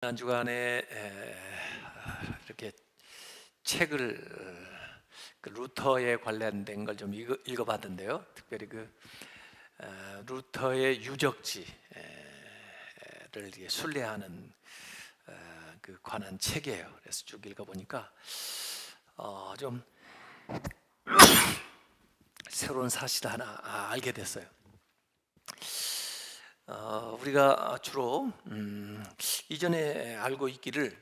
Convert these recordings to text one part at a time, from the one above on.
지난 주간에 이렇게 책을 루터에 관련된 걸 좀 읽어봤는데요. 특별히 루터의 유적지를 순례하는 그 관한 책이에요. 그래서 쭉 읽어보니까 좀 새로운 사실 하나 알게 됐어요. 우리가 주로 이전에 알고 있기를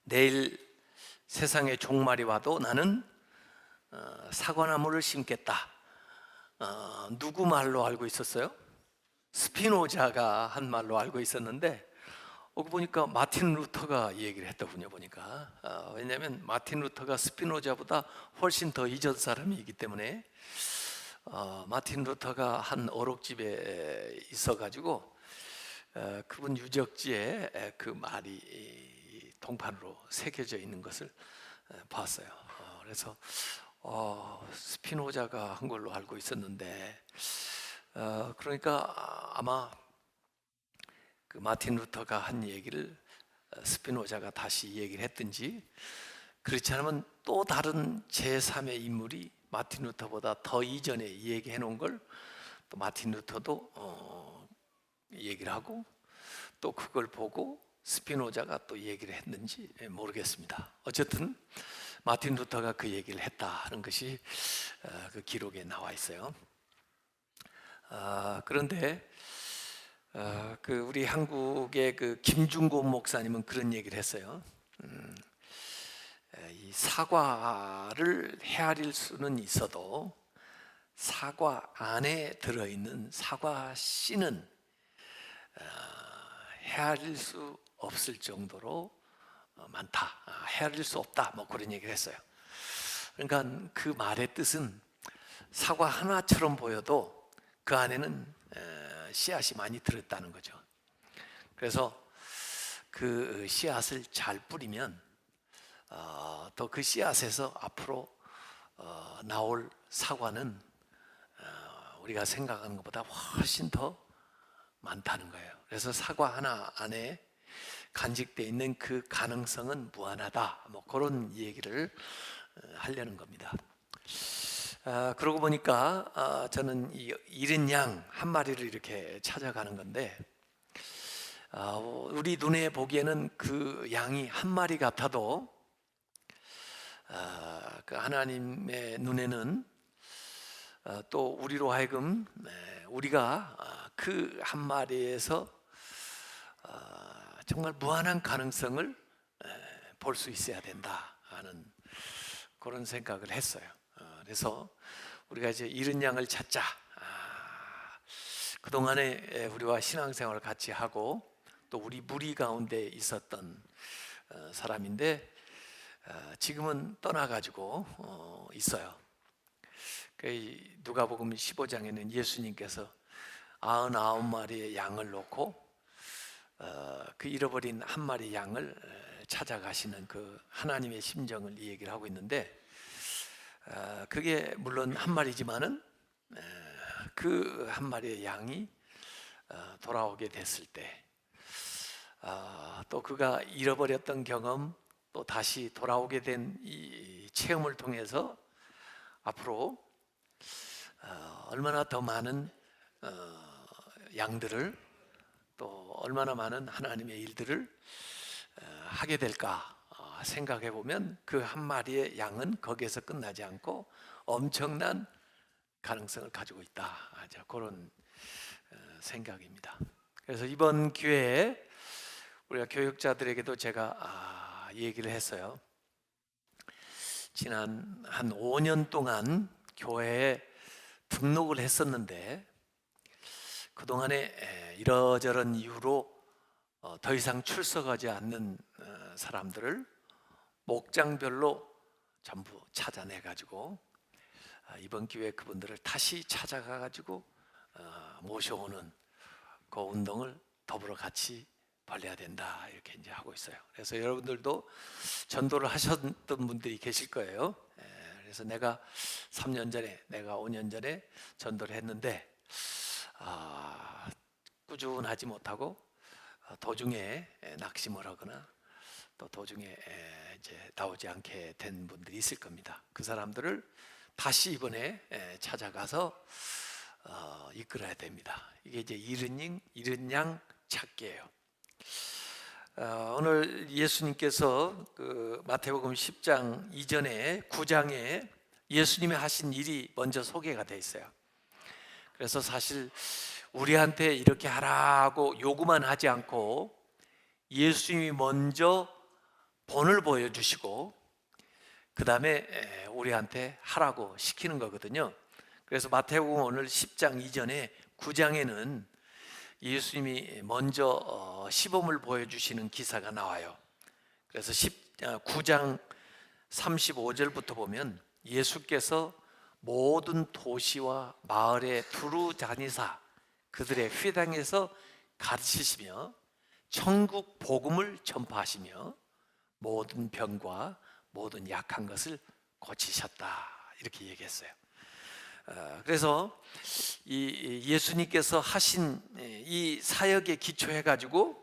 내일 세상의 종말이 와도 나는 사과나무를 심겠다. 누구 말로 알고 있었어요? 스피노자가 한 말로 알고 있었는데 보니까 마틴 루터가 이 얘기를 했더군요. 보니까 왜냐하면 마틴 루터가 스피노자보다 훨씬 더 이전 사람이기 때문에 마틴 루터가 한 어록집에 있어가지고 그분 유적지에 그 말이 동판으로 새겨져 있는 것을 봤어요. 그래서 스피노자가 한 걸로 알고 있었는데 그러니까 아마 그 마틴 루터가 한 얘기를 스피노자가 다시 얘기를 했든지, 그렇지 않으면 또 다른 제3의 인물이 마틴 루터보다 더 이전에 얘기해 놓은 걸 또 마틴 루터도 얘기를 하고 또 그걸 보고 스피노자가 또 얘기를 했는지 모르겠습니다. 어쨌든 마틴 루터가 그 얘기를 했다는 것이 그 기록에 나와 있어요. 그런데 그 우리 한국의 그 김중곤 목사님은 그런 얘기를 했어요. 이 사과를 헤아릴 수는 있어도 사과 안에 들어있는 사과 씨는 헤아릴 수 없을 정도로 많다. 헤아릴 수 없다. 뭐 그런 얘기를 했어요. 그러니까 그 말의 뜻은 사과 하나처럼 보여도 그 안에는 씨앗이 많이 들었다는 거죠. 그래서 그 씨앗을 잘 뿌리면 또 그 씨앗에서 앞으로 나올 사과는 우리가 생각하는 것보다 훨씬 더 많다는 거예요. 그래서 사과 하나 안에 간직되어 있는 그 가능성은 무한하다. 뭐 그런 얘기를 하려는 겁니다. 그러고 보니까 저는 이 잃은 양 한 마리를 이렇게 찾아가는 건데, 우리 눈에 보기에는 그 양이 한 마리 같아도 그 하나님의 눈에는 또 우리로 하여금 우리가 그 한 마리에서 정말 무한한 가능성을 볼 수 있어야 된다 하는 그런 생각을 했어요. 그래서 우리가 이제 잃은 양을 찾자. 그동안에 우리와 신앙생활을 같이 하고 또 우리 무리 가운데 있었던 사람인데 지금은 떠나가지고 있어요. 누가복음 15장에는 예수님께서 99마리의 양을 놓고 그 잃어버린 한 마리 양을 찾아가시는 그 하나님의 심정을 이 얘기를 하고 있는데, 그게 물론 한 마리지만은 그 한 마리의 양이 돌아오게 됐을 때 또 그가 잃어버렸던 경험, 또 다시 돌아오게 된 이 체험을 통해서 앞으로 얼마나 더 많은 양들을, 또 얼마나 많은 하나님의 일들을 하게 될까 생각해 보면 그 한 마리의 양은 거기에서 끝나지 않고 엄청난 가능성을 가지고 있다. 그런 생각입니다. 그래서 이번 기회에 우리가 교육자들에게도 제가 얘기를 했어요. 지난 한 5년 동안 교회에 등록을 했었는데 그동안에 이러저런 이유로 더 이상 출석하지 않는 사람들을 목장별로 전부 찾아내가지고 이번 기회에 그분들을 다시 찾아가가지고 모셔오는 그 운동을 더불어 같이 벌려야 된다, 이렇게 이제 하고 있어요. 그래서 여러분들도 전도를 하셨던 분들이 계실 거예요. 그래서 내가 3년 전에, 내가 5년 전에 전도를 했는데 꾸준하지 못하고 도중에 낙심을 하거나 또 도중에 이제 나오지 않게 된 분들이 있을 겁니다. 그 사람들을 다시 이번에 찾아가서 이끌어야 됩니다. 이게 이제 잃은 양 찾기예요. 오늘 예수님께서 그 마태복음 10장 이전에 9장에 예수님이 하신 일이 먼저 소개가 돼 있어요. 그래서 사실 우리한테 이렇게 하라고 요구만 하지 않고 예수님이 먼저 본을 보여주시고 그 다음에 우리한테 하라고 시키는 거거든요. 그래서 마태복음 오늘 10장 이전에 9장에는 예수님이 먼저 시범을 보여주시는 기사가 나와요. 그래서 9장 35절부터 보면 예수께서 모든 도시와 마을에 두루 다니사 그들의 회당에서 가르치시며 천국 복음을 전파하시며 모든 병과 모든 약한 것을 고치셨다, 이렇게 얘기했어요. 그래서 이 예수님께서 하신 이 사역에 기초해 가지고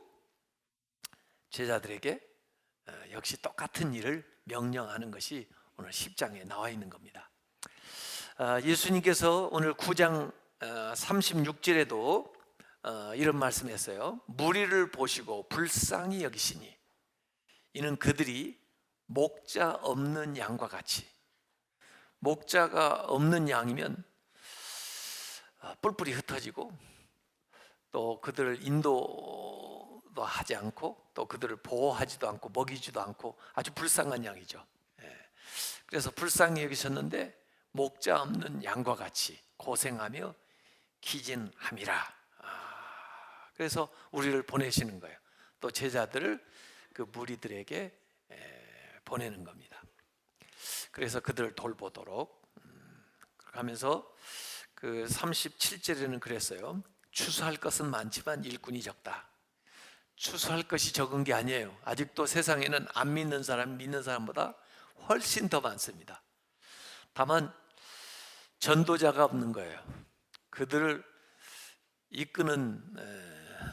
제자들에게 역시 똑같은 일을 명령하는 것이 오늘 10장에 나와 있는 겁니다. 예수님께서 오늘 9장 36절에도 이런 말씀했어요. 무리를 보시고 불쌍히 여기시니 이는 그들이 목자 없는 양과 같이, 목자가 없는 양이면 뿔뿔이 흩어지고 또 그들을 인도도 하지 않고 또 그들을 보호하지도 않고 먹이지도 않고 아주 불쌍한 양이죠. 그래서 불쌍히 여기셨는데 목자 없는 양과 같이 고생하며 기진함이라. 그래서 우리를 보내시는 거예요. 또 제자들을 그 무리들에게 보내는 겁니다. 그래서 그들을 돌보도록 하면서 그 37절에는 그랬어요. 추수할 것은 많지만 일꾼이 적다. 추수할 것이 적은 게 아니에요. 아직도 세상에는 안 믿는 사람, 믿는 사람보다 훨씬 더 많습니다. 다만 전도자가 없는 거예요. 그들을 이끄는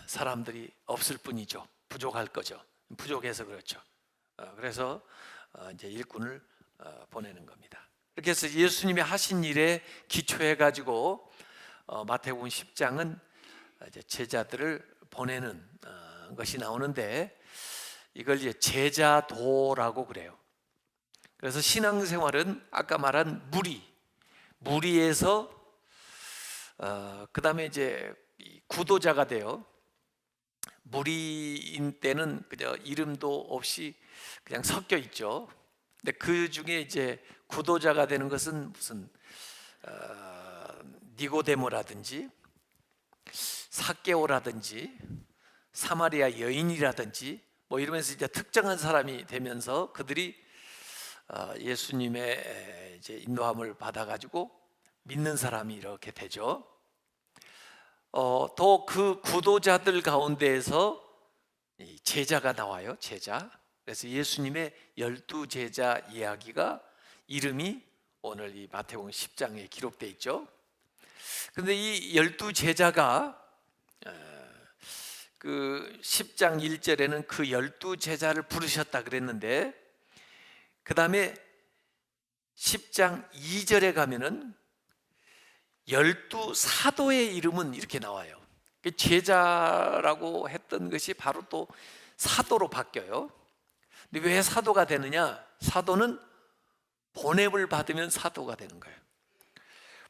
사람들이 없을 뿐이죠. 부족할 거죠. 부족해서 그렇죠. 그래서 이제 일꾼을 보내는 겁니다. 이렇게 해서 예수님이 하신 일에 기초해 가지고 마태복음 10장은 이제 제자들을 보내는 것이 나오는데 이걸 이제 제자도라고 그래요. 그래서 신앙생활은 아까 말한 무리에서 그 다음에 이제 구도자가 돼요. 무리인 때는 그냥 이름도 없이 그냥 섞여 있죠. 근데 그 중에 이제 구도자가 되는 것은 무슨 니고데모라든지 사개오라든지 사마리아 여인이라든지 뭐 이러면서 이제 특정한 사람이 되면서 그들이 예수님의 이제 인도함을 받아가지고 믿는 사람이 이렇게 되죠. 또 그 구도자들 가운데에서 제자가 나와요. 제자. 그래서 예수님의 12제자 이야기가 이름이 오늘 이 마태복음 10장에 기록되어 있죠. 그런데 이 12제자가 그 10장 1절에는 그 12제자를 부르셨다 그랬는데 그 다음에 10장 2절에 가면은 12사도의 이름은 이렇게 나와요. 제자라고 했던 것이 바로 또 사도로 바뀌어요. 근데 왜 사도가 되느냐? 사도는 보냄을 받으면 사도가 되는 거예요.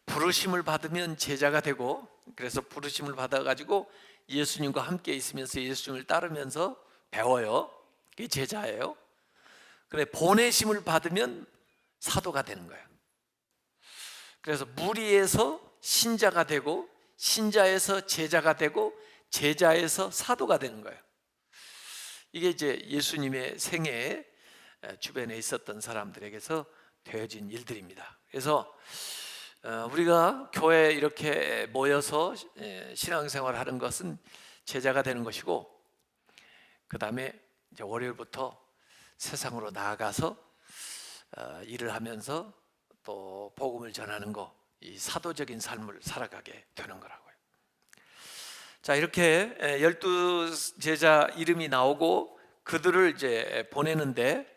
부르심을 받으면 제자가 되고, 그래서 부르심을 받아가지고 예수님과 함께 있으면서 예수님을 따르면서 배워요. 그게 제자예요. 그래, 보내심을 받으면 사도가 되는 거예요. 그래서 무리에서 신자가 되고 신자에서 제자가 되고 제자에서 사도가 되는 거예요. 이게 이제 예수님의 생애에 주변에 있었던 사람들에게서 되어진 일들입니다. 그래서 우리가 교회에 이렇게 모여서 신앙생활을 하는 것은 제자가 되는 것이고, 그 다음에 이제 월요일부터 세상으로 나아가서 일을 하면서 또 복음을 전하는 거, 이 사도적인 삶을 살아가게 되는 거라고요. 자, 이렇게 12제자 이름이 나오고 그들을 이제 보내는데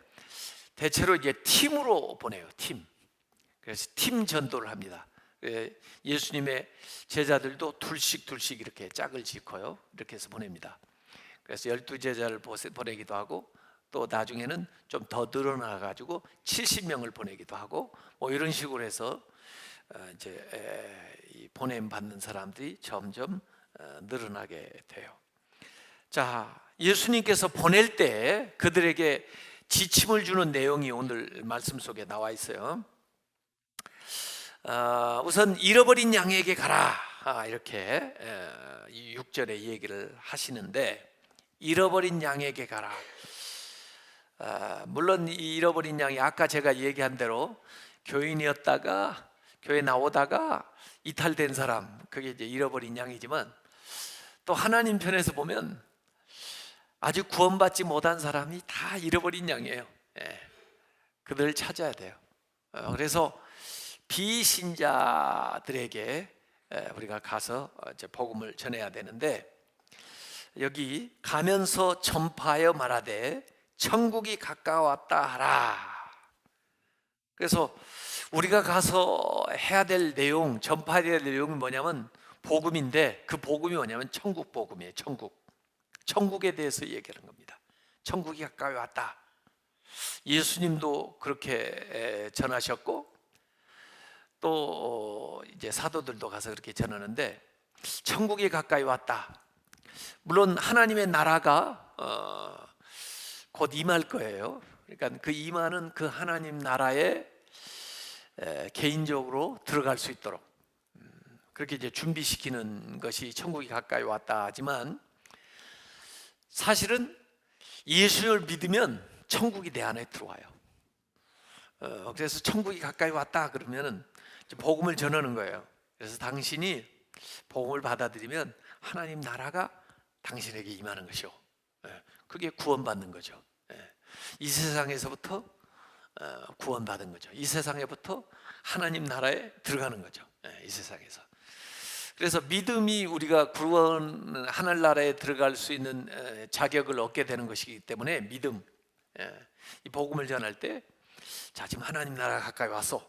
대체로 이제 팀으로 보내요. 팀. 그래서 팀 전도를 합니다. 예수님의 제자들도 둘씩 이렇게 짝을 짓고요. 이렇게 해서 보냅니다. 그래서 12제자를 보내기도 하고 또 나중에는 좀 더 늘어나 가지고 70명을 보내기도 하고 뭐 이런 식으로 해서 이제 이 보냄 받는 사람들이 점점 늘어나게 돼요. 자, 예수님께서 보낼 때 그들에게 지침을 주는 내용이 오늘 말씀 속에 나와 있어요. 우선 잃어버린 양에게 가라, 이렇게 6절에 얘기를 하시는데, 잃어버린 양에게 가라. 물론 이 잃어버린 양이 아까 제가 얘기한 대로 교인이었다가 교회 나오다가 이탈된 사람, 그게 이제 잃어버린 양이지만, 또 하나님 편에서 보면 아직 구원받지 못한 사람이 다 잃어버린 양이에요. 그들을 찾아야 돼요. 그래서 비신자들에게 우리가 가서 이제 복음을 전해야 되는데, 여기 가면서 전파하여 말하되 천국이 가까웠다 하라. 그래서 우리가 가서 해야 될 내용, 전파해야 될 내용이 뭐냐면 복음인데, 그 복음이 뭐냐면 천국 복음이에요. 천국에 대해서 얘기하는 겁니다. 천국이 가까이 왔다. 예수님도 그렇게 전하셨고 또 이제 사도들도 가서 그렇게 전하는데, 천국이 가까이 왔다. 물론 하나님의 나라가 곧 임할 거예요. 그러니까 그 임하는 그 하나님 나라에 개인적으로 들어갈 수 있도록 그렇게 이제 준비시키는 것이 천국이 가까이 왔다 하지만, 사실은 예수를 믿으면 천국이 내 안에 들어와요. 그래서 천국이 가까이 왔다 그러면은 복음을 전하는 거예요. 그래서 당신이 복음을 받아들이면 하나님 나라가 당신에게 임하는 것이요, 그게 구원받는 거죠. 이 세상에서부터 구원받은 거죠. 이 세상에부터 하나님 나라에 들어가는 거죠. 이 세상에서. 그래서 믿음이 우리가 구원 하늘나라에 들어갈 수 있는 자격을 얻게 되는 것이기 때문에, 믿음, 이 복음을 전할 때, 자, 지금 하나님 나라가 가까이 왔어,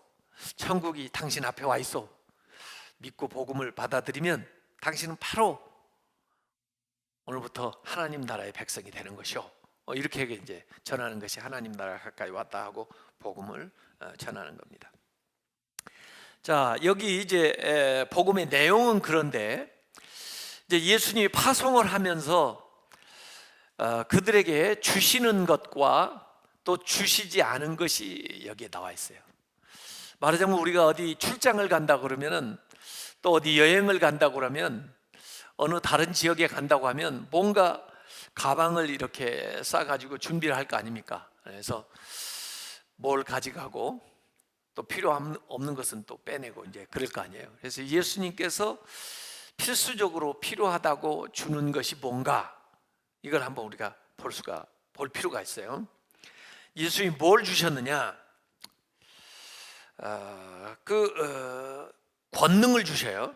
천국이 당신 앞에 와 있어, 믿고 복음을 받아들이면 당신은 바로 오늘부터 하나님 나라의 백성이 되는 것이요, 이렇게 이제 전하는 것이 하나님 나라가 가까이 왔다 하고 복음을 전하는 겁니다. 자, 여기 이제 복음의 내용은 그런데, 이제 예수님이 파송을 하면서 그들에게 주시는 것과 또 주시지 않은 것이 여기에 나와 있어요. 말하자면 우리가 어디 출장을 간다 그러면은, 또 어디 여행을 간다 그러면, 어느 다른 지역에 간다고 하면 뭔가 가방을 이렇게 싸가지고 준비를 할 거 아닙니까? 그래서 뭘 가져가고 또 필요 없는 것은 또 빼내고 이제 그럴 거 아니에요. 그래서 예수님께서 필수적으로 필요하다고 주는 것이 뭔가, 이걸 한번 우리가 볼 필요가 있어요. 예수님이 뭘 주셨느냐? 권능을 주셔요.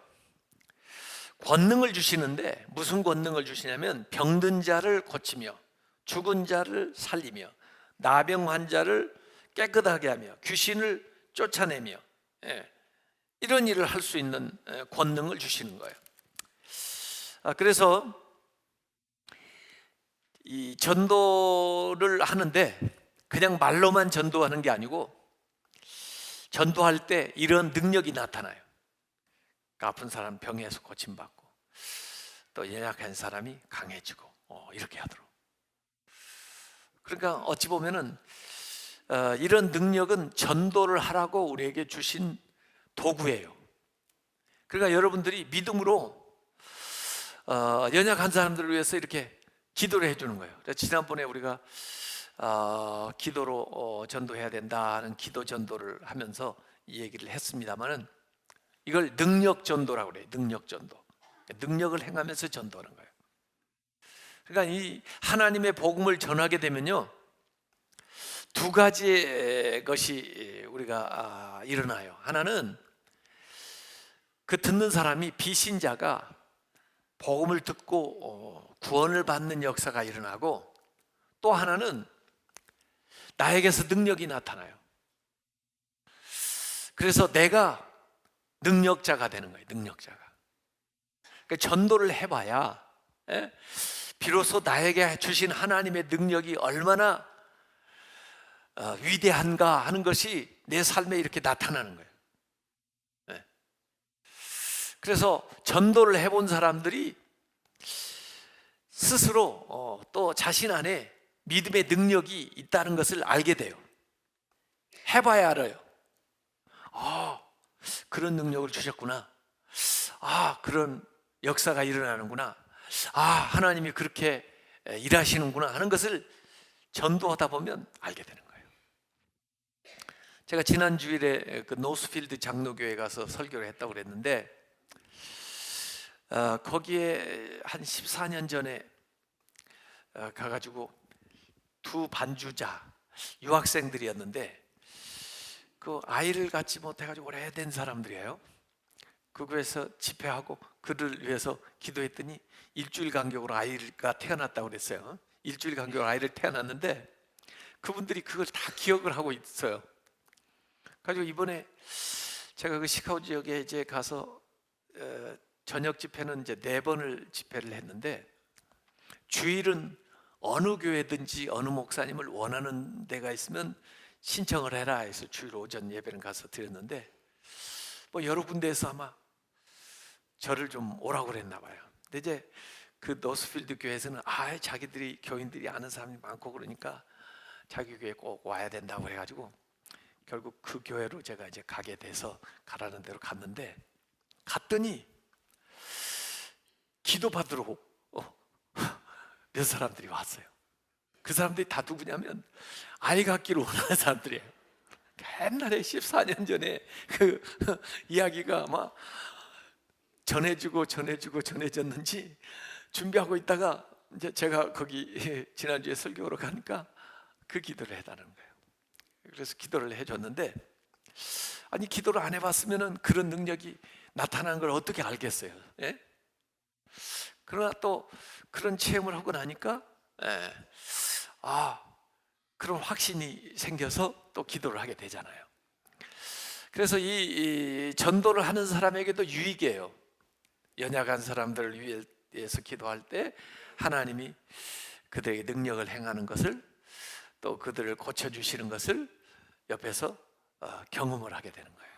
권능을 주시는데, 무슨 권능을 주시냐면 병든 자를 고치며 죽은 자를 살리며 나병 환자를 깨끗하게 하며 귀신을 쫓아내며, 이런 일을 할 수 있는 권능을 주시는 거예요. 그래서 이 전도를 하는데 그냥 말로만 전도하는 게 아니고, 전도할 때 이런 능력이 나타나요. 아픈 사람 병에서 고침받고, 또 연약한 사람이 강해지고, 이렇게 하도록. 그러니까 어찌 보면은 이런 능력은 전도를 하라고 우리에게 주신 도구예요. 그러니까 여러분들이 믿음으로 연약한 사람들을 위해서 이렇게 기도를 해주는 거예요. 지난번에 우리가 기도로 전도해야 된다는 기도 전도를 하면서 이 얘기를 했습니다만은, 이걸 능력 전도라고 그래요. 능력 전도. 능력을 행하면서 전도하는 거예요. 그러니까 이 하나님의 복음을 전하게 되면요, 두 가지의 것이 우리가 일어나요. 하나는 그 듣는 사람이, 비신자가 복음을 듣고 구원을 받는 역사가 일어나고, 또 하나는 나에게서 능력이 나타나요. 그래서 내가 능력자가 되는 거예요. 능력자가. 그러니까 전도를 해봐야 비로소 나에게 주신 하나님의 능력이 얼마나 위대한가 하는 것이 내 삶에 이렇게 나타나는 거예요. 그래서 전도를 해본 사람들이 스스로 또 자신 안에 믿음의 능력이 있다는 것을 알게 돼요. 해봐야 알아요. 그런 능력을 주셨구나. 그런 역사가 일어나는구나. 하나님이 그렇게 일하시는구나 하는 것을 전도하다 보면 알게 되는 거예요. 제가 지난 주일에 그 노스필드 장로교회 가서 설교를 했다고 그랬는데, 거기에 한 14년 전에 가가지고 두 반주자 유학생들이었는데, 그 아이를 갖지 못해가지고 오래된 사람들이에요. 그 교회에서 집회하고 그를 위해서 기도했더니 일주일 간격으로 아이가 태어났다고 그랬어요. 일주일 간격으로 아이를 태어났는데 그분들이 그걸 다 기억을 하고 있어요. 그래가지고 이번에 제가 그 시카고 지역에 이제 가서 저녁 집회는 이제 4번을 집회를 했는데, 주일은 어느 교회든지 어느 목사님을 원하는 데가 있으면 신청을 해라 해서 주일 오전 예배를 가서 드렸는데, 뭐 여러 군데에서 아마 저를 좀 오라고 그랬나 봐요. 근데 이제 그 노스필드 교회에서는 자기들이 교인들이 아는 사람이 많고 그러니까 자기 교회에 꼭 와야 된다고 그래가지고 결국 그 교회로 제가 이제 가게 돼서 가라는 대로 갔는데, 갔더니 기도 받으러 몇 사람들이 왔어요. 그 사람들이 다 누구냐면 아이 갖기를 원하는 사람들이에요. 옛날에 14년 전에 그 이야기가 아마 전해졌는지 준비하고 있다가 이제 제가 거기 지난주에 설교로 가니까 그 기도를 해달라는 거예요. 그래서 기도를 해줬는데, 아니 기도를 안 해봤으면 그런 능력이 나타나는 걸 어떻게 알겠어요? 그러나 또 그런 체험을 하고 나니까 그런 확신이 생겨서 또 기도를 하게 되잖아요. 그래서 이 전도를 하는 사람에게도 유익이에요. 연약한 사람들을 위해서 기도할 때 하나님이 그들에게 능력을 행하는 것을, 또 그들을 고쳐주시는 것을 옆에서 경험을 하게 되는 거예요.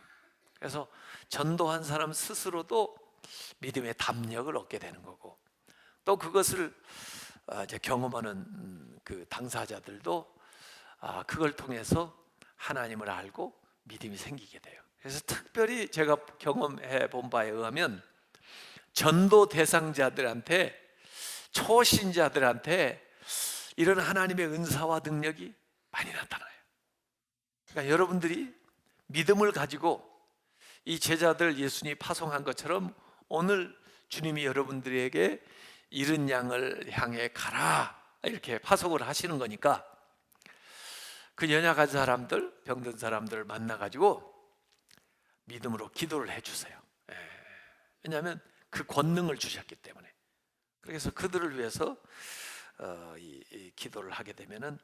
그래서 전도한 사람 스스로도 믿음의 담력을 얻게 되는 거고, 또 그것을 이제 경험하는 그 당사자들도 그걸 통해서 하나님을 알고 믿음이 생기게 돼요. 그래서 특별히 제가 경험해 본 바에 의하면 전도 대상자들한테, 초신자들한테 이런 하나님의 은사와 능력이 많이 나타나요. 그러니까 여러분들이 믿음을 가지고 이 제자들 예수님이 파송한 것처럼 오늘 주님이 여러분들에게 이른 양을 향해 가라 이렇게 파송을 하시는 거니까, 그 연약한 사람들, 병든 사람들을 만나가지고 믿음으로 기도를 해주세요. 왜냐하면 그 권능을 주셨기 때문에. 그래서 그들을 위해서 이 기도를 하게 되면은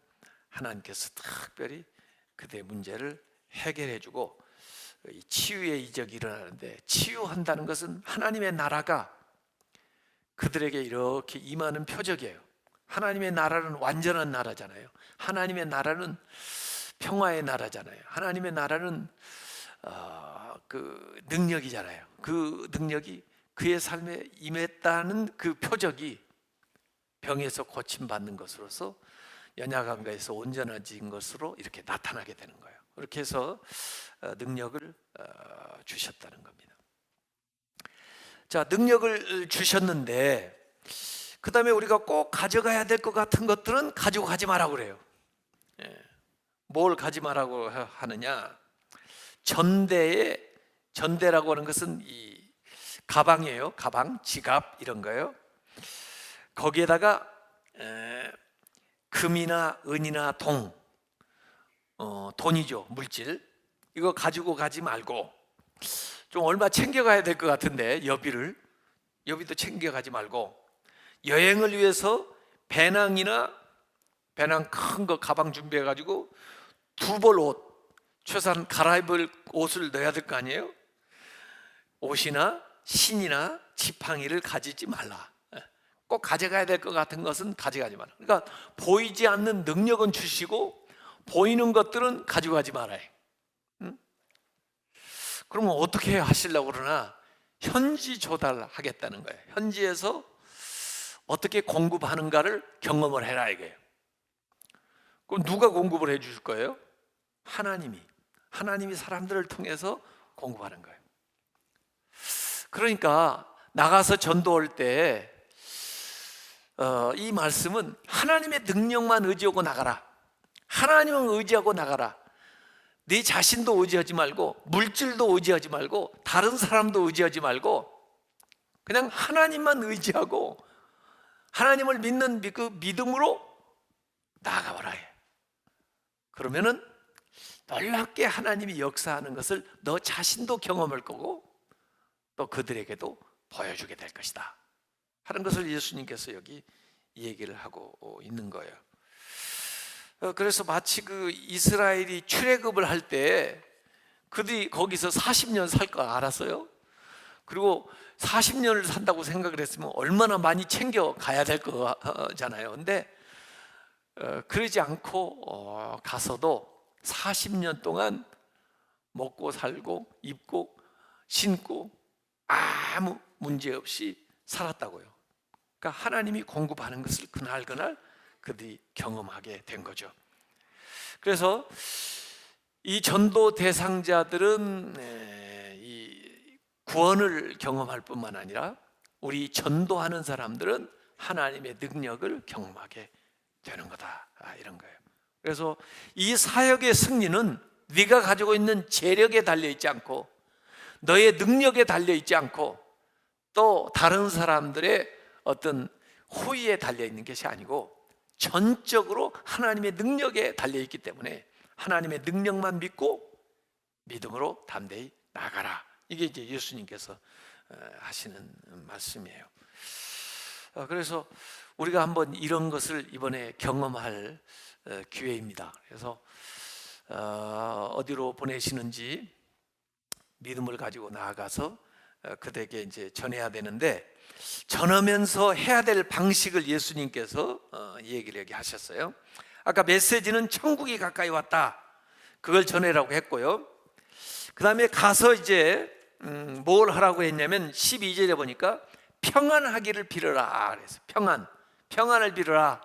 하나님께서 특별히 그들의 문제를 해결해주고 치유의 이적이 일어나는데, 치유한다는 것은 하나님의 나라가 그들에게 이렇게 임하는 표적이에요. 하나님의 나라는 완전한 나라잖아요. 하나님의 나라는 평화의 나라잖아요. 하나님의 나라는 그 능력이잖아요. 그 능력이 그의 삶에 임했다는 그 표적이 병에서 고침받는 것으로서 연약한 것에서 온전해진 것으로 이렇게 나타나게 되는 거예요. 그렇게 해서 능력을 주셨다는 겁니다. 자, 능력을 주셨는데 그 다음에 우리가 꼭 가져가야 될 것 같은 것들은 가지고 가지 말라고 그래요. 뭘 가지 말라고 하느냐? 전대라고 하는 것은 이 가방이에요. 가방, 지갑 이런 거예요. 거기에다가 금이나 은이나 돈이죠, 물질. 이거 가지고 가지 말고 좀 얼마 챙겨가야 될 것 같은데, 여비를 여비도 챙겨가지 말고 여행을 위해서 배낭 큰 거 가방 준비해가지고 두 벌 옷, 최소한 갈아입을 옷을 넣어야 될 거 아니에요? 옷이나 신이나 지팡이를 가지지 말라. 꼭 가져가야 될 것 같은 것은 가져가지 마라. 그러니까 보이지 않는 능력은 주시고 보이는 것들은 가져가지 말아요. 그러면 어떻게 하시려고 그러나 현지 조달하겠다는 거예요. 현지에서 어떻게 공급하는가를 경험을 해라 이거예요. 그럼 누가 공급을 해 주실 거예요? 하나님이 사람들을 통해서 공급하는 거예요. 그러니까 나가서 전도할 때 이 말씀은 하나님의 능력만 의지하고 나가라. 하나님을 의지하고 나가라. 네 자신도 의지하지 말고 물질도 의지하지 말고 다른 사람도 의지하지 말고 그냥 하나님만 의지하고 하나님을 믿는 그 믿음으로 나아가봐라. 그러면은 놀랍게 하나님이 역사하는 것을 너 자신도 경험할 거고 또 그들에게도 보여주게 될 것이다 하는 것을 예수님께서 여기 얘기를 하고 있는 거예요. 그래서 마치 그 이스라엘이 출애굽을 할 때 그들이 거기서 40년 살 거 알았어요. 그리고 40년을 산다고 생각을 했으면 얼마나 많이 챙겨 가야 될 거잖아요. 근데 그러지 않고 가서도 40년 동안 먹고 살고 입고 신고 아무 문제 없이 살았다고요. 그러니까 하나님이 공급하는 것을 그날 그들이 경험하게 된 거죠. 그래서 이 전도 대상자들은 이 구원을 경험할 뿐만 아니라 우리 전도하는 사람들은 하나님의 능력을 경험하게 되는 거다, 이런 거예요. 그래서 이 사역의 승리는 네가 가지고 있는 재력에 달려있지 않고 너의 능력에 달려있지 않고 또 다른 사람들의 어떤 호의에 달려있는 것이 아니고 전적으로 하나님의 능력에 달려있기 때문에 하나님의 능력만 믿고 믿음으로 담대히 나가라. 이게 이제 예수님께서 하시는 말씀이에요. 그래서 우리가 한번 이런 것을 이번에 경험할 기회입니다. 그래서 어디로 보내시는지 믿음을 가지고 나아가서 그들에게 이제 전해야 되는데 전하면서 해야 될 방식을 예수님께서 얘기를 여기 하셨어요. 아까 메시지는 천국이 가까이 왔다, 그걸 전해라고 했고요. 그 다음에 가서 이제 뭘 하라고 했냐면 12절에 보니까 평안하기를 빌어라 그래서 평안을 빌어라.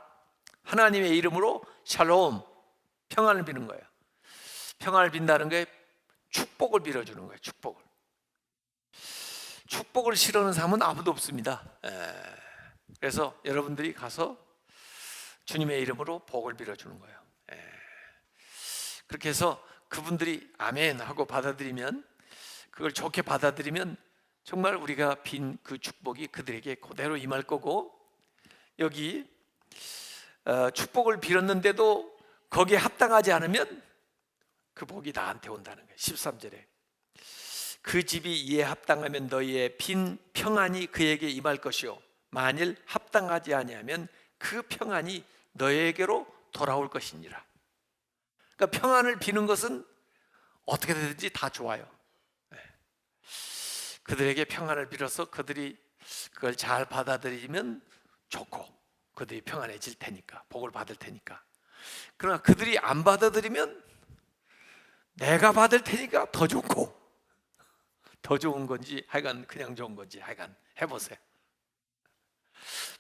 하나님의 이름으로 샬롬, 평안을 비는 거예요. 평안을 빈다는 게 축복을 빌어주는 거예요. 축복을 싫어하는 사람은 아무도 없습니다. 그래서 여러분들이 가서 주님의 이름으로 복을 빌어주는 거예요. 그렇게 해서 그분들이 아멘 하고 받아들이면, 그걸 좋게 받아들이면 정말 우리가 빈 그 축복이 그들에게 그대로 임할 거고, 여기 축복을 빌었는데도 거기에 합당하지 않으면 그 복이 나한테 온다는 거예요. 13절에 그 집이 이에 합당하면 너희의 빈 평안이 그에게 임할 것이요 만일 합당하지 아니하면 그 평안이 너희에게로 돌아올 것이니라. 그러니까 평안을 비는 것은 어떻게 되든지 다 좋아요. 그들에게 평안을 빌어서 그들이 그걸 잘 받아들이면 좋고 그들이 평안해질 테니까, 복을 받을 테니까. 그러나 그들이 안 받아들이면 내가 받을 테니까 더 좋고, 더 좋은 건지 하여간 그냥 좋은 건지 하여간 해보세요.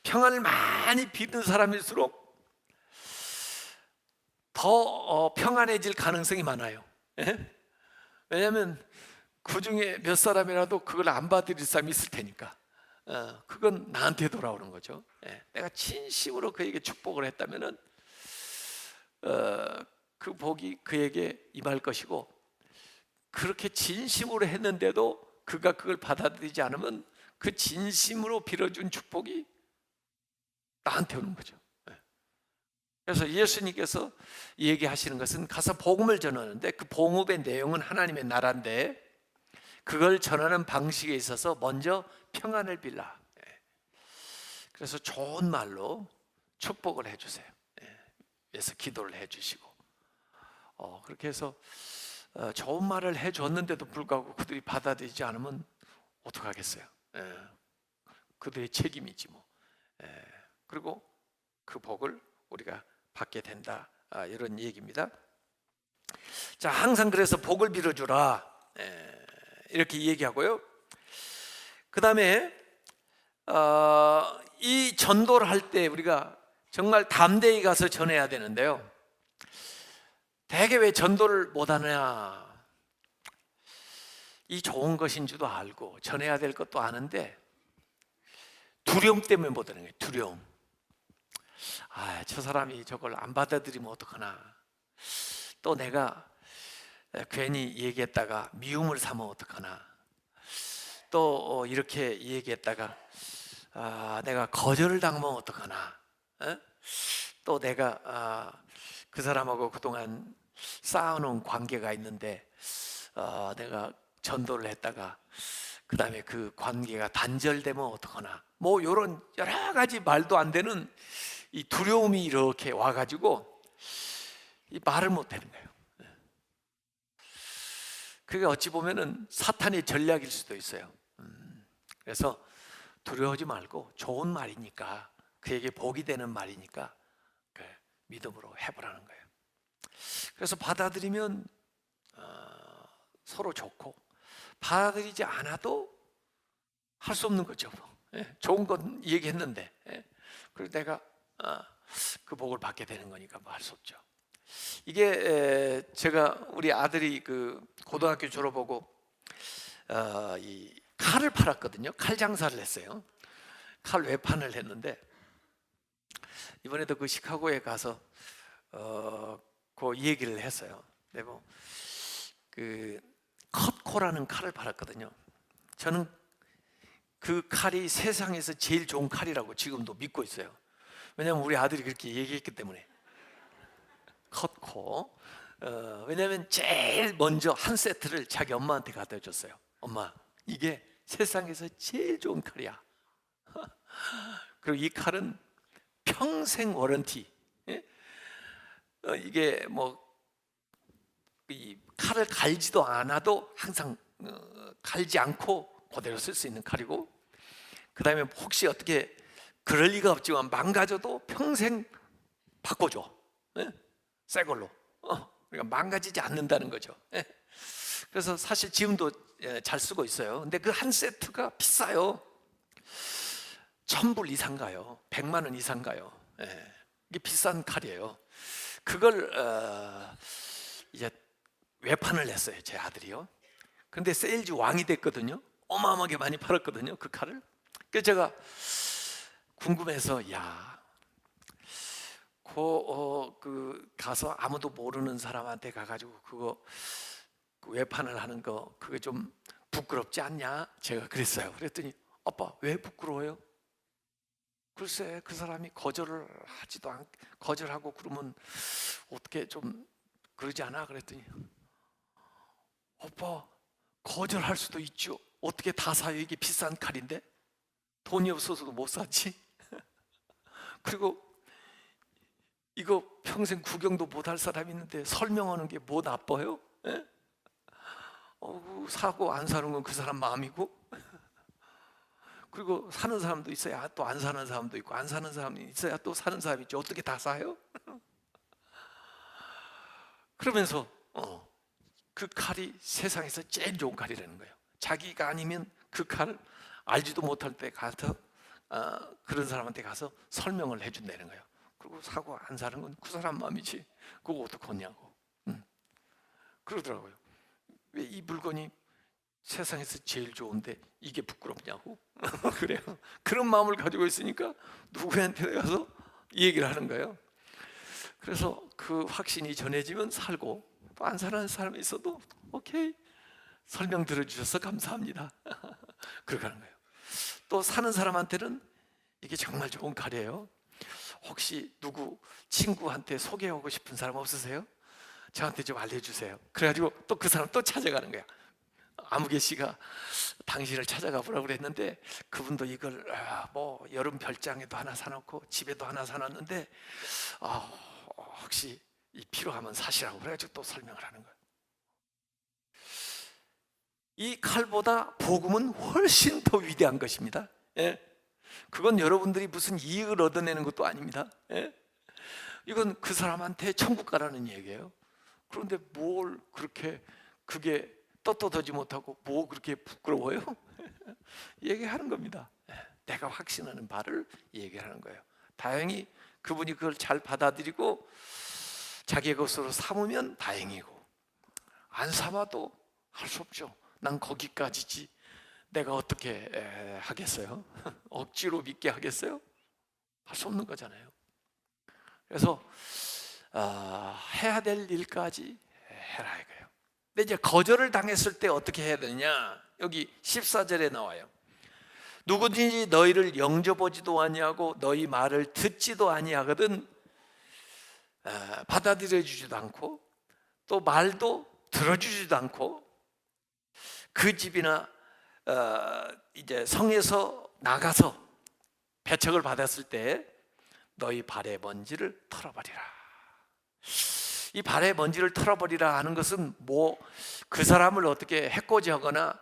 평안을 많이 비는 사람일수록 더 평안해질 가능성이 많아요. 왜냐하면 그 중에 몇 사람이라도 그걸 안 받아들일 사람이 있을 테니까. 그건 나한테 돌아오는 거죠. 내가 진심으로 그에게 축복을 했다면은 그 복이 그에게 임할 것이고, 그렇게 진심으로 했는데도 그가 그걸 받아들이지 않으면 그 진심으로 빌어준 축복이 나한테 오는 거죠. 그래서 예수님께서 얘기하시는 것은 가서 복음을 전하는데, 그 복음의 내용은 하나님의 나라인데 그걸 전하는 방식에 있어서 먼저 평안을 빌라. 그래서 좋은 말로 축복을 해주세요. 그래서 기도를 해주시고 그렇게 해서 좋은 말을 해줬는데도 불구하고 그들이 받아들이지 않으면 어떡하겠어요? 그들의 책임이지 뭐. 그리고 그 복을 우리가 받게 된다, 이런 얘기입니다. 자, 항상 그래서 복을 빌어주라, 이렇게 얘기하고요. 그 다음에 이 전도를 할 때 우리가 정말 담대히 가서 전해야 되는데요. 대개 왜 전도를 못하느냐? 이 좋은 것인 줄도 알고 전해야 될 것도 아는데 두려움 때문에 못하는 거예요. 두려움. 저 사람이 저걸 안 받아들이면 어떡하나, 또 내가 괜히 얘기했다가 미움을 사면 어떡하나, 또 이렇게 얘기했다가 내가 거절을 당하면 어떡하나, 또 내가 그 사람하고 그동안 쌓아놓은 관계가 있는데 내가 전도를 했다가 그 다음에 그 관계가 단절되면 어떡하나, 뭐 이런 여러 가지 말도 안 되는 이 두려움이 이렇게 와가지고 이 말을 못 하는 거예요. 그게 어찌 보면은 사탄의 전략일 수도 있어요. 그래서 두려워하지 말고 좋은 말이니까, 그에게 복이 되는 말이니까 믿음으로 해보라는 거예요. 그래서 받아들이면 서로 좋고, 받아들이지 않아도 할 수 없는 거죠. 좋은 건 얘기했는데, 그리고 내가 그 복을 받게 되는 거니까 뭐 할 수 없죠. 이게 제가 우리 아들이 그 고등학교 졸업하고 이 칼을 팔았거든요. 칼 장사를 했어요. 칼 외판을 했는데 이번에도 그 시카고에 가서 그 얘기를 했어요. 근데 뭐 그 컷코라는 칼을 팔았거든요. 저는 그 칼이 세상에서 제일 좋은 칼이라고 지금도 믿고 있어요. 왜냐하면 우리 아들이 그렇게 얘기했기 때문에. 컷코. 왜냐하면 제일 먼저 한 세트를 자기 엄마한테 갖다 줬어요. 엄마, 이게 세상에서 제일 좋은 칼이야. 그리고 이 칼은 평생 워런티. 이게 뭐 이 칼을 갈지도 않아도 항상 갈지 않고 그대로 쓸 수 있는 칼이고, 그 다음에 혹시 어떻게 그럴 리가 없지만 망가져도 평생 바꿔줘. 새 걸로. 그러니까 망가지지 않는다는 거죠. 그래서 사실 지금도 잘 쓰고 있어요. 근데 그 한 세트가 비싸요. 1,000불 이상 가요. 100만 원 이상 가요. 이게 비싼 칼이에요. 그걸 이제 외판을 냈어요, 제 아들이요. 근데 세일즈 왕이 됐거든요. 어마어마하게 많이 팔았거든요, 그 칼을. 그래서 제가 궁금해서, 가서 아무도 모르는 사람한테 가가지고 그거 그 외판을 하는 거, 그게 좀 부끄럽지 않냐? 제가 그랬어요. 그랬더니 아빠, 왜 부끄러워요? 글쎄, 그 사람이 거절하고 그러면 어떻게 좀 그러지 않아? 그랬더니 오빠, 거절할 수도 있죠. 어떻게 다 사요? 이게 비싼 칼인데 돈이 없어서도 못 사지. 그리고 이거 평생 구경도 못 할 사람이 있는데 설명하는 게 뭐 나빠요? 사고 안 사는 건 그 사람 마음이고, 그리고 사는 사람도 있어야 또 안 사는 사람도 있고, 안 사는 사람이 있어야 또 사는 사람이 있죠. 어떻게 다 사요? 그러면서 그 칼이 세상에서 제일 좋은 칼이라는 거예요. 자기가 아니면 그 칼을 알지도 못할 때 가서 그런 사람한테 가서 설명을 해준다는 거예요. 그리고 사고 안 사는 건 그 사람 마음이지, 그거 어떡하냐고. 그러더라고요. 왜 이 물건이 세상에서 제일 좋은데 이게 부끄럽냐고. 그래요. 그런 마음을 가지고 있으니까 누구한테 가서 얘기를 하는 거예요. 그래서 그 확신이 전해지면 살고, 또 안 사는 사람이 있어도 오케이, 설명 들어주셔서 감사합니다. 그렇게 하는 거예요. 또 사는 사람한테는 이게 정말 좋은 칼이에요. 혹시 누구 친구한테 소개하고 싶은 사람 없으세요? 저한테 좀 알려주세요. 그래가지고 또 그 사람 또 찾아가는 거야. 아무개 씨가 당신을 찾아가 보라고 그랬는데 그분도 이걸 뭐 여름 별장에도 하나 사놓고 집에도 하나 사놨는데 혹시 이 필요하면 사시라고 그래가지고 또 설명을 하는 거예요. 이 칼보다 복음은 훨씬 더 위대한 것입니다. 예? 그건 여러분들이 무슨 이익을 얻어내는 것도 아닙니다. 예? 이건 그 사람한테 천국 가라는 얘기예요. 그런데 뭘 그렇게 그게 떳떳하지 못하고 뭐 그렇게 부끄러워요? 얘기하는 겁니다. 내가 확신하는 바를 얘기하는 거예요. 다행히 그분이 그걸 잘 받아들이고 자기의 것으로 삼으면 다행이고, 안 삼아도 할 수 없죠. 난 거기까지지 내가 어떻게 하겠어요? 억지로 믿게 하겠어요? 할 수 없는 거잖아요. 그래서 해야 될 일까지 해라 이거예요. 근데 이제 거절을 당했을 때 어떻게 해야 되느냐? 여기 14절에 나와요. 누구든지 너희를 영접하지도 아니하고 너희 말을 듣지도 아니하거든 받아들여 주지도 않고 또 말도 들어주지도 않고 그 집이나 이제 성에서 나가서 배척을 받았을 때 너희 발의 먼지를 털어버리라. 이 발의 먼지를 털어버리라 하는 것은 뭐 그 사람을 어떻게 해코지하거나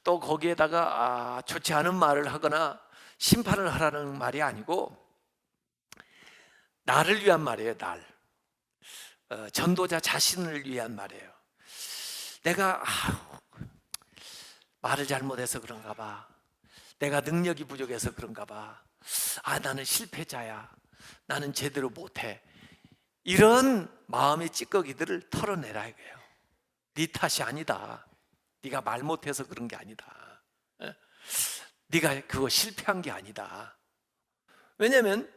또 거기에다가 좋지 않은 말을 하거나 심판을 하라는 말이 아니고 나를 위한 말이에요. 전도자 자신을 위한 말이에요. 내가 말을 잘못해서 그런가 봐. 내가 능력이 부족해서 그런가 봐. 나는 실패자야. 나는 제대로 못해. 이런 마음의 찌꺼기들을 털어내라 이거예요. 네 탓이 아니다. 네가 말 못해서 그런 게 아니다. 네가 그거 실패한 게 아니다. 왜냐하면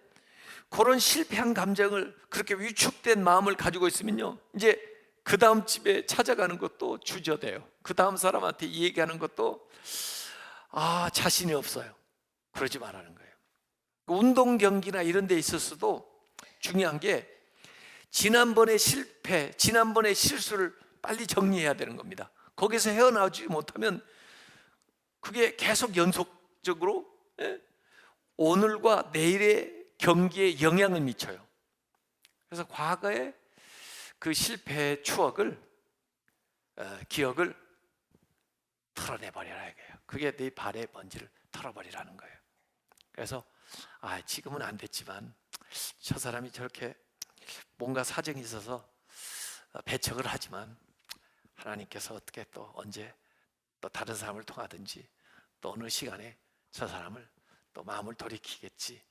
그런 실패한 감정을, 그렇게 위축된 마음을 가지고 있으면요, 이제 그 다음 집에 찾아가는 것도 주저돼요. 그 다음 사람한테 얘기하는 것도 자신이 없어요. 그러지 말라는 거예요. 운동 경기나 이런 데 있어서도 중요한 게 지난번의 실패, 지난번의 실수를 빨리 정리해야 되는 겁니다. 거기서 헤어나오지 못하면 그게 계속 연속적으로 오늘과 내일의 경기에 영향을 미쳐요. 그래서 과거의 그 실패의 추억을, 기억을 털어내버리라 이거예요. 그게 네 발의 먼지를 털어버리라는 거예요. 그래서 지금은 안 됐지만 저 사람이 저렇게 뭔가 사정이 있어서 배척을 하지만 하나님께서 어떻게 또 언제 또 다른 사람을 통하든지 또 어느 시간에 저 사람을 또 마음을 돌이키겠지,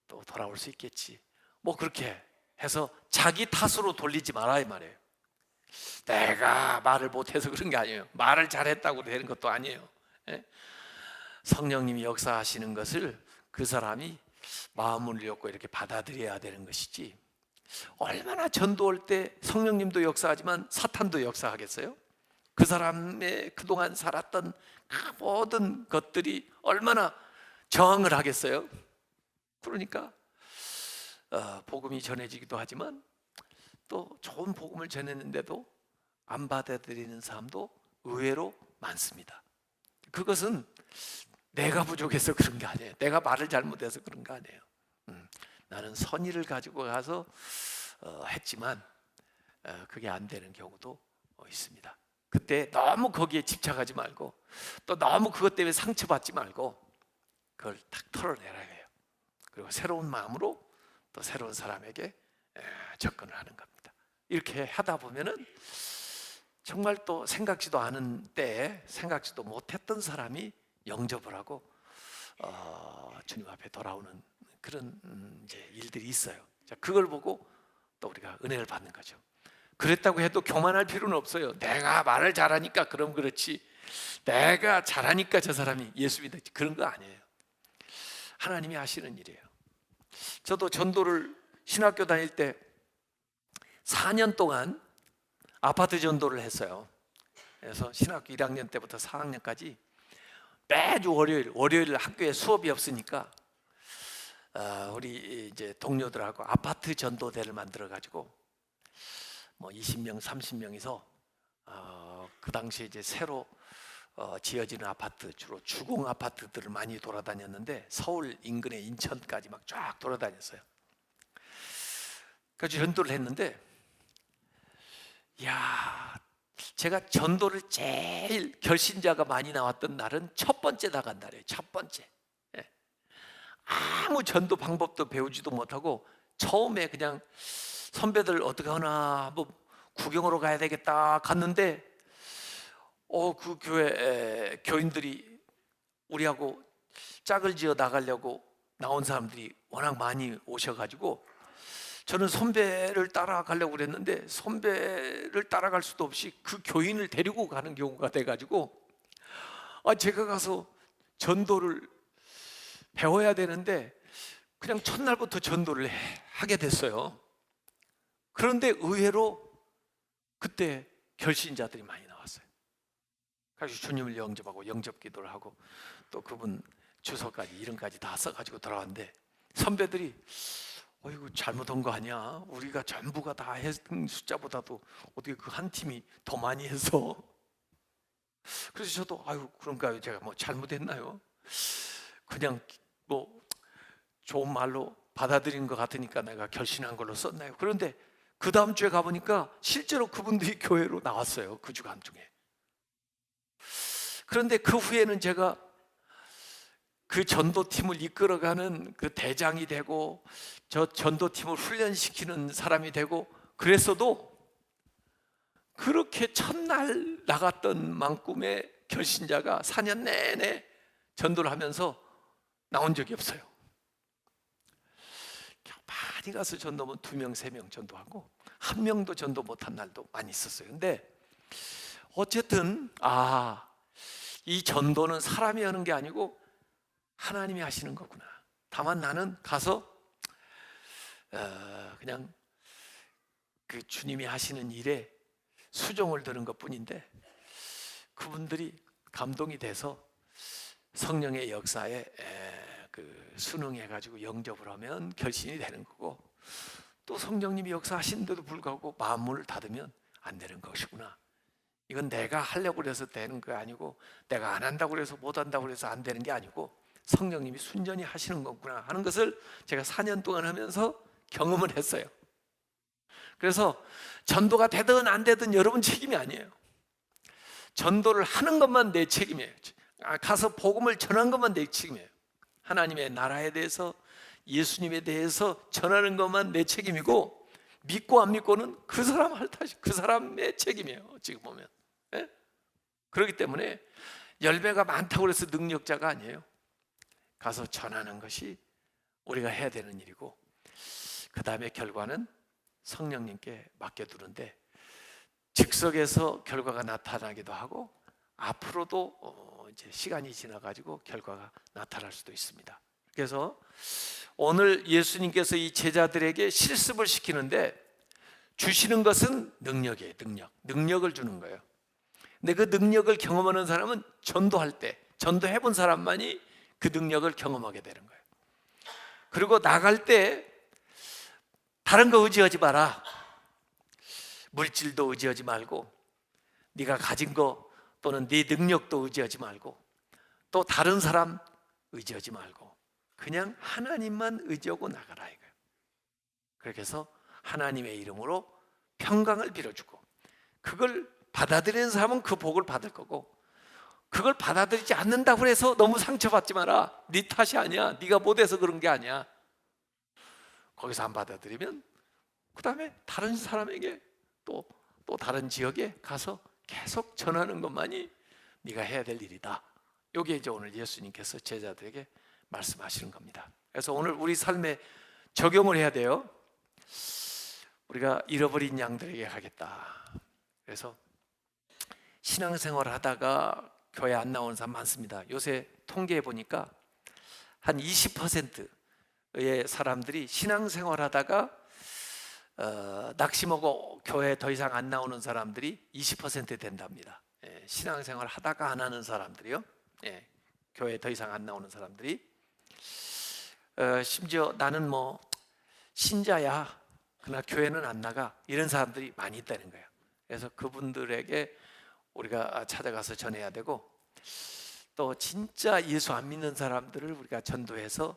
또 돌아올 수 있겠지, 뭐 그렇게 해서 자기 탓으로 돌리지 마라 이 말이에요. 내가 말을 못해서 그런 게 아니에요. 말을 잘했다고 되는 것도 아니에요. 성령님이 역사하시는 것을 그 사람이 마음을 열고 이렇게 받아들여야 되는 것이지, 얼마나 전도할 때 성령님도 역사하지만 사탄도 역사하겠어요? 그 사람의 그동안 살았던 그 모든 것들이 얼마나 저항을 하겠어요? 그러니까 복음이 전해지기도 하지만 또 좋은 복음을 전했는데도 안 받아들이는 사람도 의외로 많습니다. 그것은 내가 부족해서 그런 게 아니에요. 내가 말을 잘못해서 그런 거 아니에요. 나는 선의를 가지고 가서 했지만 그게 안 되는 경우도 있습니다. 그때 너무 거기에 집착하지 말고 또 너무 그것 때문에 상처받지 말고 그걸 탁 털어내라 해요. 그리고 새로운 마음으로 또 새로운 사람에게 접근을 하는 겁니다. 이렇게 하다 보면은 정말 또 생각지도 않은 때에 생각지도 못했던 사람이 영접을 하고 주님 앞에 돌아오는 그런 이제 일들이 있어요. 자, 그걸 보고 또 우리가 은혜를 받는 거죠. 그랬다고 해도 교만할 필요는 없어요. 내가 말을 잘하니까 그럼 그렇지, 내가 잘하니까 저 사람이 예수 믿었지, 그런 거 아니에요. 하나님이 하시는 일이에요. 저도 전도를 신학교 다닐 때 4년 동안 아파트 전도를 했어요. 그래서 신학교 1학년 때부터 4학년까지 매주 월요일 학교에 수업이 없으니까 우리 이제 동료들하고 아파트 전도대를 만들어 가지고 뭐 20명, 30명이서 그 당시에 이제 새로 지어지는 아파트, 주로 주공 아파트들을 많이 돌아다녔는데 서울 인근의 인천까지 막 쫙 돌아다녔어요. 그래서 전도를 했는데, 야, 제가 전도를 제일 결신자가 많이 나왔던 날은 첫 번째 나간 날이에요. 첫 번째. 예. 아무 전도 방법도 배우지도 못하고 처음에 그냥 선배들 어떻게 하나 뭐 구경으로 가야 되겠다 갔는데, 그 교회 교인들이 우리하고 짝을 지어 나가려고 나온 사람들이 워낙 많이 오셔가지고 저는 선배를 따라가려고 그랬는데 선배를 따라갈 수도 없이 그 교인을 데리고 가는 경우가 돼가지고, 제가 가서 전도를 배워야 되는데 그냥 첫날부터 전도를 하게 됐어요. 그런데 의외로 그때 결신자들이 많이 나왔어요. 그래서 주님을 영접하고 영접기도를 하고 또 그분 주소까지 이름까지 다 써가지고 돌아왔는데, 선배들이 이거 잘못한 거 아니야? 우리가 전부가 다 했던 숫자보다도 어떻게 그 한 팀이 더 많이 해서. 그래서 저도 그런가요? 제가 뭐 잘못했나요? 그냥 뭐 좋은 말로 받아들인 것 같으니까 내가 결신한 걸로 썼나요? 그런데 그 다음 주에 가보니까 실제로 그분들이 교회로 나왔어요. 그 주간 중에. 그런데 그 후에는 제가 그 전도팀을 이끌어가는 그 대장이 되고 저 전도팀을 훈련시키는 사람이 되고 그랬어도 그렇게 첫날 나갔던 만큼의 결신자가 4년 내내 전도를 하면서 나온 적이 없어요. 많이 가서 전도하면 2명, 3명 전도하고 1명도 전도 못한 날도 많이 있었어요. 근데 어쨌든 이 전도는 사람이 하는 게 아니고 하나님이 하시는 거구나. 다만 나는 가서 그냥 그 주님이 하시는 일에 수종을 드는 것뿐인데 그분들이 감동이 돼서 성령의 역사에 그 순응해가지고 영접을 하면 결신이 되는 거고, 또 성령님이 역사하시는데도 불구하고 마음문을 닫으면 안 되는 것이구나. 이건 내가 하려고 해서 되는 거 아니고 내가 안 한다고 해서 못 한다고 해서 안 되는 게 아니고 성령님이 순전히 하시는 거구나 하는 것을 제가 4년 동안 하면서 경험을 했어요. 그래서 전도가 되든 안 되든 여러분 책임이 아니에요. 전도를 하는 것만 내 책임이에요. 가서 복음을 전한 것만 내 책임이에요. 하나님의 나라에 대해서, 예수님에 대해서 전하는 것만 내 책임이고, 믿고 안 믿고는 그 사람 할 탓이, 그 사람의 책임이에요. 지금 보면. 예? 그렇기 때문에 열매가 많다고 해서 능력자가 아니에요. 가서 전하는 것이 우리가 해야 되는 일이고, 그 다음에 결과는 성령님께 맡겨두는데, 즉석에서 결과가 나타나기도 하고 앞으로도 이제 시간이 지나가지고 결과가 나타날 수도 있습니다. 그래서 오늘 예수님께서 이 제자들에게 실습을 시키는데 주시는 것은 능력이에요. 능력을 주는 거예요. 근데 그 능력을 경험하는 사람은 전도할 때, 전도해본 사람만이 그 능력을 경험하게 되는 거예요. 그리고 나갈 때 다른 거 의지하지 마라. 물질도 의지하지 말고, 네가 가진 거 또는 네 능력도 의지하지 말고, 또 다른 사람 의지하지 말고 그냥 하나님만 의지하고 나가라 이거예요. 그렇게 해서 하나님의 이름으로 평강을 빌어주고, 그걸 받아들이는 사람은 그 복을 받을 거고, 그걸 받아들이지 않는다고 해서 너무 상처받지 마라. 네 탓이 아니야. 네가 못해서 그런 게 아니야. 거기서 안 받아들이면 그 다음에 다른 사람에게 또 다른 지역에 가서 계속 전하는 것만이 네가 해야 될 일이다. 이게 이제 오늘 예수님께서 제자들에게 말씀하시는 겁니다. 그래서 오늘 우리 삶에 적용을 해야 돼요. 우리가 잃어버린 양들에게 가겠다. 그래서 신앙생활을 하다가 교회 안 나오는 사람 많습니다. 요새 통계해 보니까 한 20%의 사람들이 신앙생활 하다가 낙심하고 교회에 더 이상 안 나오는 사람들이 20% 된답니다. 신앙생활 하다가 안 하는 사람들이요. 교회에 더 이상 안 나오는 사람들이, 심지어 나는 뭐 신자야 그러나 교회는 안 나가, 이런 사람들이 많이 있다는 거예요. 그래서 그분들에게 우리가 찾아가서 전해야 되고, 또 진짜 예수 안 믿는 사람들을 우리가 전도해서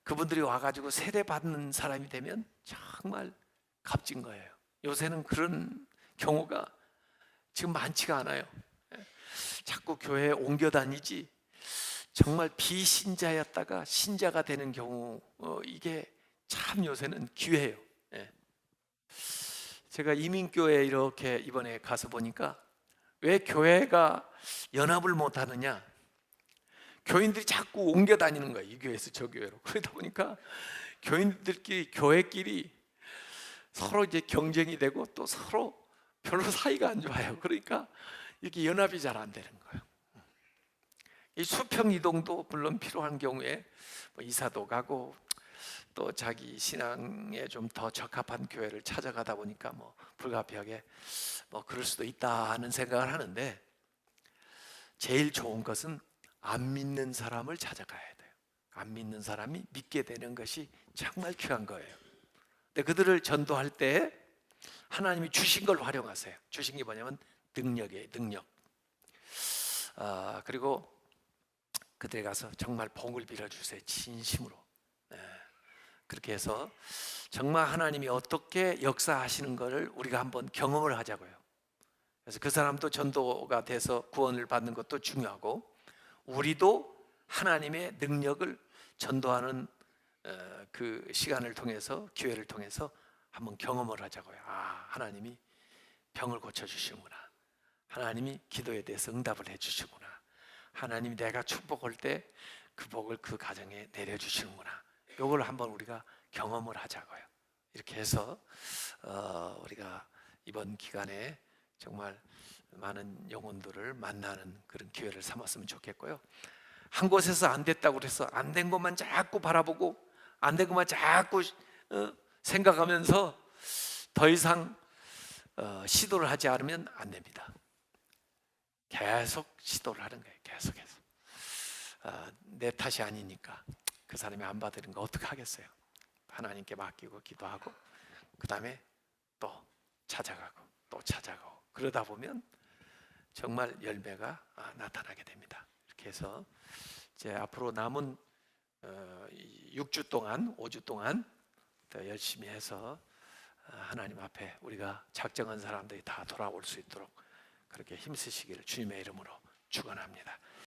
그분들이 와가지고 세례받는 사람이 되면 정말 값진 거예요. 요새는 그런 경우가 지금 많지가 않아요. 자꾸 교회에 옮겨 다니지 정말 비신자였다가 신자가 되는 경우, 이게 참 요새는 기회예요. 제가 이민교회 이렇게 이번에 가서 보니까 왜 교회가 연합을 못 하느냐, 교인들이 자꾸 옮겨 다니는 거예요. 이 교회에서 저 교회로. 그러다 보니까 교인들끼리, 교회끼리 서로 이제 경쟁이 되고 또 서로 별로 사이가 안 좋아요. 그러니까 이렇게 연합이 잘 안 되는 거예요. 이 수평 이동도 물론 필요한 경우에 뭐 이사도 가고 또 자기 신앙에 좀 더 적합한 교회를 찾아가다 보니까 뭐 불가피하게 뭐 그럴 수도 있다 하는 생각을 하는데, 제일 좋은 것은 안 믿는 사람을 찾아가야 돼요. 안 믿는 사람이 믿게 되는 것이 정말 귀한 거예요. 근데 그들을 전도할 때 하나님이 주신 걸 활용하세요. 주신 게 뭐냐면 능력이에요. 능력. 그리고 그들에 가서 정말 복을 빌어주세요. 진심으로. 그렇게 해서 정말 하나님이 어떻게 역사하시는 것을 우리가 한번 경험을 하자고요. 그래서 그 사람도 전도가 돼서 구원을 받는 것도 중요하고, 우리도 하나님의 능력을 전도하는 그 시간을 통해서, 기회를 통해서 한번 경험을 하자고요. 하나님이 병을 고쳐주시는구나. 하나님이 기도에 대해서 응답을 해주시구나. 하나님이 내가 축복할 때 그 복을 그 가정에 내려주시는구나. 이걸 한번 우리가 경험을 하자고요. 이렇게 해서 우리가 이번 기간에 정말 많은 영혼들을 만나는 그런 기회를 삼았으면 좋겠고요. 한 곳에서 안 됐다고 해서 안 된 것만 자꾸 바라보고 안 된 것만 자꾸 생각하면서 더 이상 시도를 하지 않으면 안 됩니다. 계속 시도를 하는 거예요. 계속해서. 내 탓이 아니니까 그 사람이 안 받는 거 어떻게 하겠어요? 하나님께 맡기고 기도하고 그 다음에 또 찾아가고 또 찾아가고, 그러다 보면 정말 열매가 나타나게 됩니다. 이렇게 해서 이제 앞으로 남은 6주 동안, 5주 동안 더 열심히 해서 하나님 앞에 우리가 작정한 사람들이 다 돌아올 수 있도록 그렇게 힘쓰시기를 주님의 이름으로 축원합니다.